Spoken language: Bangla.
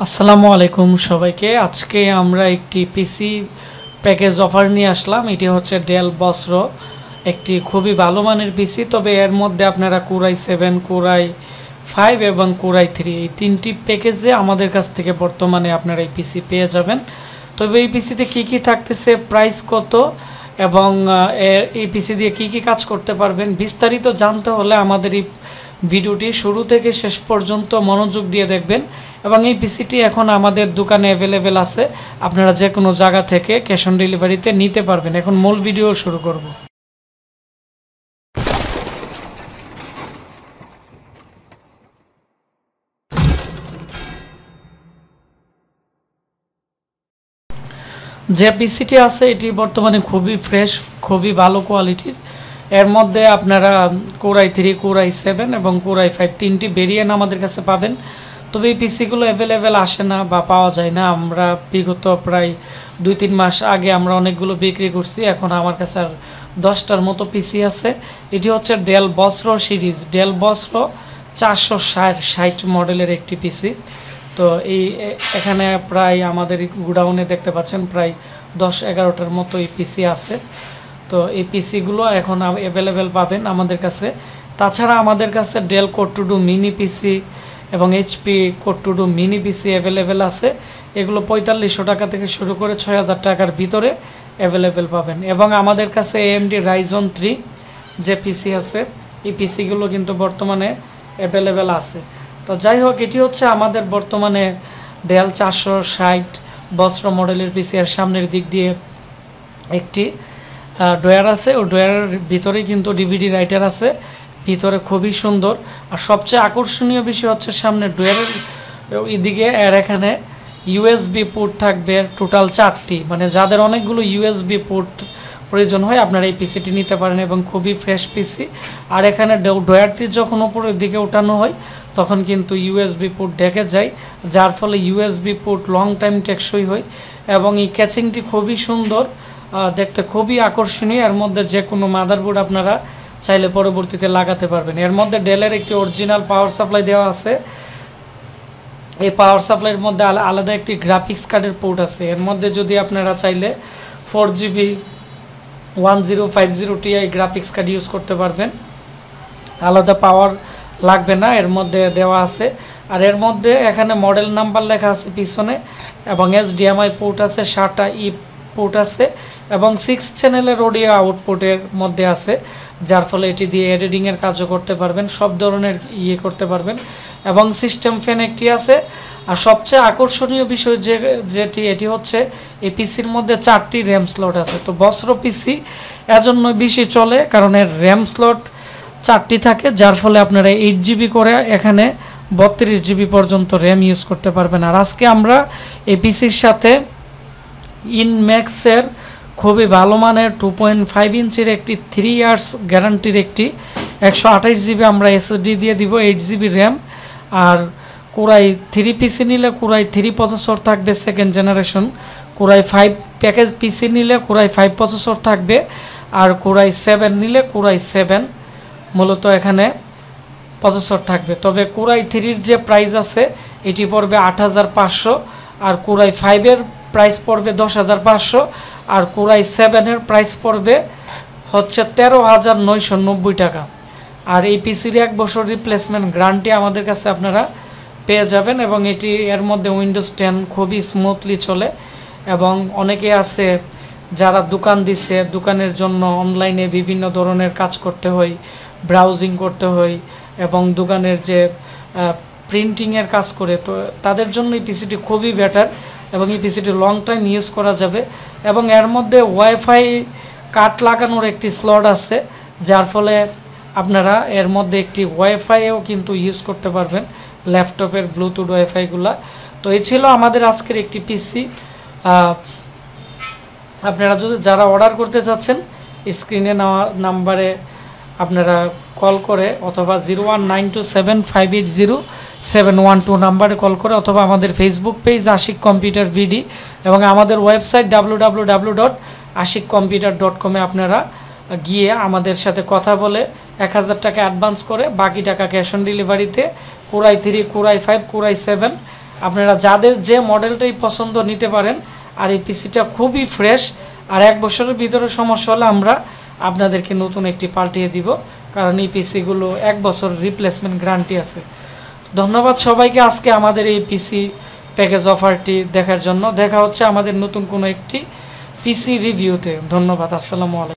আসসালামু আলাইকুম সবাইকে। আজকে আমরা একটি পিসি প্যাকেজ অফার নিয়ে আসলাম। এটি হচ্ছে ডেল বস্ত্র, একটি খুবই ভালো মানের পিসি। তবে এর মধ্যে আপনারা কোরাই 7, কোরাই 5 এবং কোরাই 3 এই তিনটি প্যাকেজে আমাদের কাছ থেকে বর্তমানে আপনারা এই পিসি পেয়ে যাবেন। তবে এই পিসিতে কি কি থাকতেছে, প্রাইস কত এবং এই পিসি দিয়ে কি কি কাজ করতে পারবেন, বিস্তারিত জানতে হলে আমাদের এই ভিডিওটি শুরু থেকে শেষ পর্যন্ত মনোযোগ দিয়ে দেখবেন। এবং এই পিসিটি এখন আমাদের দোকানে অ্যাভেলেবেল আছে, আপনারা যে কোনো জায়গা থেকে ক্যাশ অন ডেলিভারিতে নিতে পারবেন। এখন মূল ভিডিও শুরু করব। যে পিসিটি আছে এটি বর্তমানে খুবই ফ্রেশ, খুবই ভালো কোয়ালিটির। এর মধ্যে আপনারা কোরাই 3, কোরাই 7 এবং কোরাই 5 তিনটি ভেরিয়েন্ট আমাদের কাছে পাবেন। তবে এই পিসিগুলো অ্যাভেলেবেল আসে না বা পাওয়া যায় না। আমরা বিগত প্রায় 2-3 মাস আগে আমরা অনেকগুলো বিক্রি করছি। এখন আমার কাছে আর 10টার মতো পিসি আছে। এটি হচ্ছে ডেল বস্ত্র সিরিজ, ডেল বস্ত্র 460 মডেলের একটি পিসি। তো এখানে প্রায় আমাদের গোডাউনে দেখতে পাচ্ছেন প্রায় 10-11টার মতো এই পিসি আছে। তো এই পিসিগুলো এখন অ্যাভেলেবেল পাবেন আমাদের কাছে। তাছাড়া আমাদের কাছে Dell core two duo mini PC এবং HP core two duo mini PC available আছে। এগুলো 4500 টাকা থেকে শুরু করে 6000 টাকার ভিতরে অ্যাভেলেবেল পাবেন। এবং আমাদের কাছে AMD Ryzen 3 যে পিসি আছে, এই পিসিগুলো কিন্তু বর্তমানে অ্যাভেলেবেল আছে। তো যাই হোক, এটি হচ্ছে আমাদের বর্তমানে ডেল 460 বস্ত্র মডেলের পিসি। এর সামনের দিক দিয়ে একটি ড্রয়ার আছে, ও ড্রয়ারের ভিতরে কিন্তু ডিভিডি রাইটার আছে, ভিতরে খুবই সুন্দর। আর সবচেয়ে আকর্ষণীয় বিষয় হচ্ছে সামনে ড্রয়ারের এদিকে এর এখানে ইউএসবি পোর্ট থাকবে টোটাল 4টি। মানে যাদের অনেকগুলো ইউএসবি পোর্ট প্রয়োজন হয় আপনারা এই পিসিটি নিতে পারেন এবং খুবই ফ্রেশ পিসি। আর এখানে ড্রয়ারটি যখন উপরের দিকে ওঠানো হয় তখন কিন্তু ইউএসবি পোর্ট ঢেকে যায়, যার ফলে ইউএসবি পোর্ট লং টাইম টেকসই হয়। এবং এই ক্যাচিংটি খুবই সুন্দর, দেখতে খুবই আকর্ষণীয়। এর মধ্যে যে কোনো মাদারবোর্ড আপনারা চাইলে পরবর্তীতে লাগাতে পারবেন। এর মধ্যে ডেলের একটি অরিজিনাল পাওয়ার সাপ্লাই দেওয়া আছে। এই পাওয়ার সাপ্লাইয়ের মধ্যে আলাদা একটি গ্রাফিক্স কার্ডের পোর্ট আছে। এর মধ্যে যদি আপনারা চাইলে 4GB 1050 Ti graphics card use করতে পারবেন, আলাদা পাওয়ার লাগবে না, এর মধ্যে দেওয়া আছে। আর এর মধ্যে এখানে মডেল নাম্বার লেখা আছে পিছনে, এবং HDMI পোর্ট আছে, 7টা পোর্ট আছে এবং 6 চ্যানেলের অডিও আউটপুটের মধ্যে আছে, যার ফলে এটি দিয়ে এডিটিংয়ের কাজও করতে পারবেন, সব ধরনের করতে পারবেন। এবং সিস্টেম ফ্যান একটি আছে। আর সবচেয়ে আকর্ষণীয় বিষয় এটি হচ্ছে এই পিসির মধ্যে 4টি র্যাম স্লট আছে। তো বস্ত্র পিসি এজন্য বেশি চলে কারণ এর র্যাম স্লট 4টি থাকে, যার ফলে আপনারা 8GB করে এখানে 32GB পর্যন্ত র্যাম ইউজ করতে পারবেন। আর আজকে আমরা এই পিসির সাথে ইনম্যাক্সের খুবই ভালো মানের 2.5 ইঞ্চির একটি 3 ইয়ার্স গ্যারান্টির একটি 128GB আমরা SSD দিয়ে দিব, 8GB র্যাম। আর কোরাই 3 পিসি নিলে কোরাই 3 প্রসেসর থাকবে সেকেন্ড জেনারেশন, কোরাই 5 প্যাকেজ পিসি নিলে কোরাই 5 প্রসেসর থাকবে, আর কোরাই 7 নিলে কোরাই 7 মূলত এখানে প্রসেসর থাকবে। তবে কোরাই 3-র যে প্রাইস আছে এটি পড়বে 8500, আর কোরাই 5-এর প্রাইস পড়বে 10500, আর কোরাই 7-এর প্রাইস পড়বে হচ্ছে 13990 টাকা। আর এই পিসির 1 বছর রিপ্লেসমেন্ট গ্যারান্টি আমাদের কাছে আপনারা পেয়ে যাবেন। এবং এটি এর মধ্যে উইন্ডোজ 10 খুবই স্মুথলি চলে। এবং অনেকে আছে যারা দোকান দিছে, দোকানের জন্য অনলাইনে বিভিন্ন ধরনের কাজ করতে হয়, ব্রাউজিং করতে হয় এবং দোকানের যে প্রিন্টিংয়ের কাজ করে, তো তাদের জন্য এই পিসিটি খুবই বেটার এবং এই পিসিটি লং টাইম ইউজ করা যাবে। এবং এর মধ্যে ওয়াইফাই কার্ড লাগানোর একটি স্লট আছে, যার ফলে আপনারা এর মধ্যে একটি ওয়াইফাইও কিন্তু ইউজ করতে পারবেন, ল্যাপটপের ব্লুটুথ ওয়াইফাইগুলা। তো এই ছিল আমাদের আজকের একটি পিসি। আপনারা যারা অর্ডার করতে চাচ্ছেন স্ক্রিনে নেওয়া নাম্বারে আপনারা কল করে অথবা 01927580712 নাম্বারে কল করে, অথবা আমাদের ফেসবুক পেজ আশিক কম্পিউটার ভিডি এবং আমাদের ওয়েবসাইট www.ashikcomputer.com আপনারা গিয়ে আমাদের সাথে কথা বলে 1000 টাকা অ্যাডভান্স করে বাকি টাকা ক্যাশ অন ডেলিভারিতে কোরাই 3, কোরাই 5, কোরাই 7 আপনারা যাদের যে মডেলটাই পছন্দ নিতে পারেন। আর এই পিসিটা খুবই ফ্রেশ, আর 1 বছরের ভিতরে সমস্যা হলে আমরা আপনাদেরকে নতুন একটি পাল্টিয়ে দিব, কারণ এই পিসিগুলো 1 বছর রিপ্লেসমেন্ট গ্যারান্টি আছে। ধন্যবাদ সবাইকে আজকে আমাদের এই পিসি প্যাকেজ অফারটি দেখার জন্য। দেখা হচ্ছে আমাদের নতুন কোনো একটি পিসি রিভিউতে। ধন্যবাদ। আসসালামু আলাইকুম।